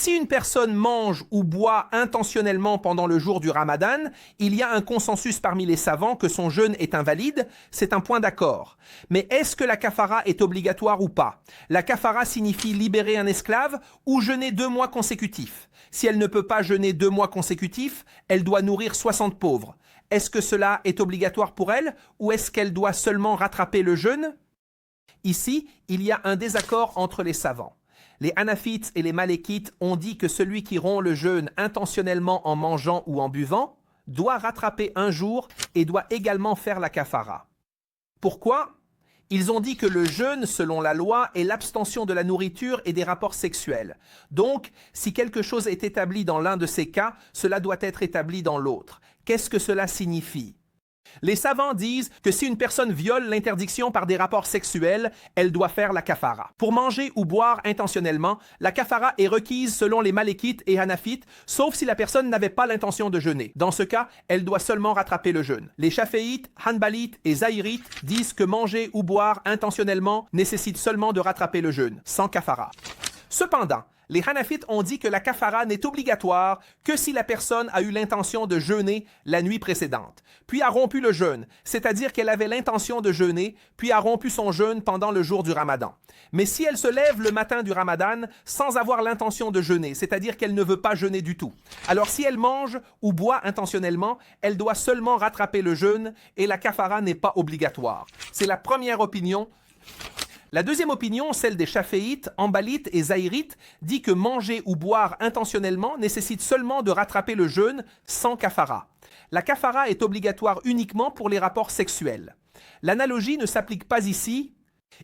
si une personne mange ou boit intentionnellement pendant le jour du Ramadan, il y a un consensus parmi les savants que son jeûne est invalide, c'est un point d'accord. Mais est-ce que la kafara est obligatoire ou pas? La kafara signifie libérer un esclave ou jeûner 2 mois consécutifs. Si elle ne peut pas jeûner 2 mois consécutifs, elle doit nourrir 60 pauvres. Est-ce que cela est obligatoire pour elle ou est-ce qu'elle doit seulement rattraper le jeûne? Ici, il y a un désaccord entre les savants. Les Hanafites et les Malikites ont dit que celui qui rompt le jeûne intentionnellement en mangeant ou en buvant doit rattraper un jour et doit également faire la kafara. Pourquoi? Ils ont dit que le jeûne, selon la loi, est l'abstention de la nourriture et des rapports sexuels. Donc, si quelque chose est établi dans l'un de ces cas, cela doit être établi dans l'autre. Qu'est-ce que cela signifie? Les savants disent que si une personne viole l'interdiction par des rapports sexuels, elle doit faire la kafara. Pour manger ou boire intentionnellement, la kafara est requise selon les Malikites et Hanafites, sauf si la personne n'avait pas l'intention de jeûner. Dans ce cas, elle doit seulement rattraper le jeûne. Les Shaféites, Hanbalites et Zahirites disent que manger ou boire intentionnellement nécessite seulement de rattraper le jeûne, sans kafara. Cependant, les Hanafites ont dit que la kafara n'est obligatoire que si la personne a eu l'intention de jeûner la nuit précédente, puis a rompu le jeûne, c'est-à-dire qu'elle avait l'intention de jeûner, puis a rompu son jeûne pendant le jour du Ramadan. Mais si elle se lève le matin du Ramadan sans avoir l'intention de jeûner, c'est-à-dire qu'elle ne veut pas jeûner du tout, alors si elle mange ou boit intentionnellement, elle doit seulement rattraper le jeûne et la kafara n'est pas obligatoire. C'est la première opinion. La deuxième opinion, celle des Shaféites, Hanbalites et Zahirites, dit que manger ou boire intentionnellement nécessite seulement de rattraper le jeûne sans kafara. La kafara est obligatoire uniquement pour les rapports sexuels. L'analogie ne s'applique pas ici,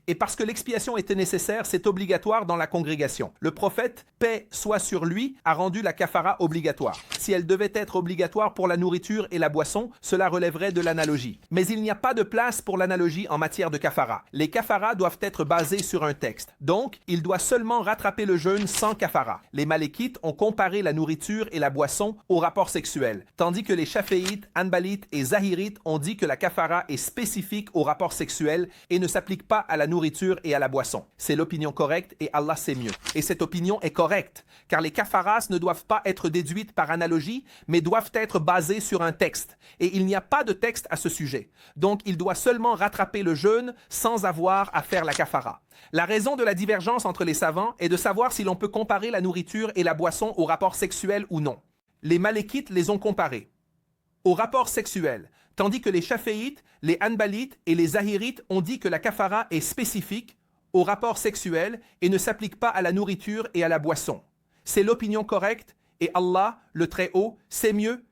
et parce que l'expiation était nécessaire, c'est obligatoire dans la congrégation. Le prophète, paix soit sur lui, a rendu la kafara obligatoire. Si elle devait être obligatoire pour la nourriture et la boisson, cela relèverait de l'analogie. Mais il n'y a pas de place pour l'analogie en matière de kafara. Les kafaras doivent être basés sur un texte. Donc, il doit seulement rattraper le jeûne sans kafara. Les Malikites ont comparé la nourriture et la boisson au rapport sexuel, tandis que les Shaféites, Hanbalites et Zahirites ont dit que la kafara est spécifique au rapport sexuel et ne s'applique pas à la nourriture et à la boisson. C'est l'opinion correcte et Allah sait mieux. Et cette opinion est correcte, car les kafaras ne doivent pas être déduites par analogie, mais doivent être basées sur un texte. Et il n'y a pas de texte à ce sujet. Donc il doit seulement rattraper le jeûne sans avoir à faire la kafara. La raison de la divergence entre les savants est de savoir si l'on peut comparer la nourriture et la boisson au rapport sexuel ou non. Les Malikites les ont comparés au rapport sexuel, tandis que les Shaféites, les Hanbalites et les Zahirites ont dit que la kafara est spécifique au rapport sexuel et ne s'applique pas à la nourriture et à la boisson. C'est l'opinion correcte et Allah, le Très-Haut, sait mieux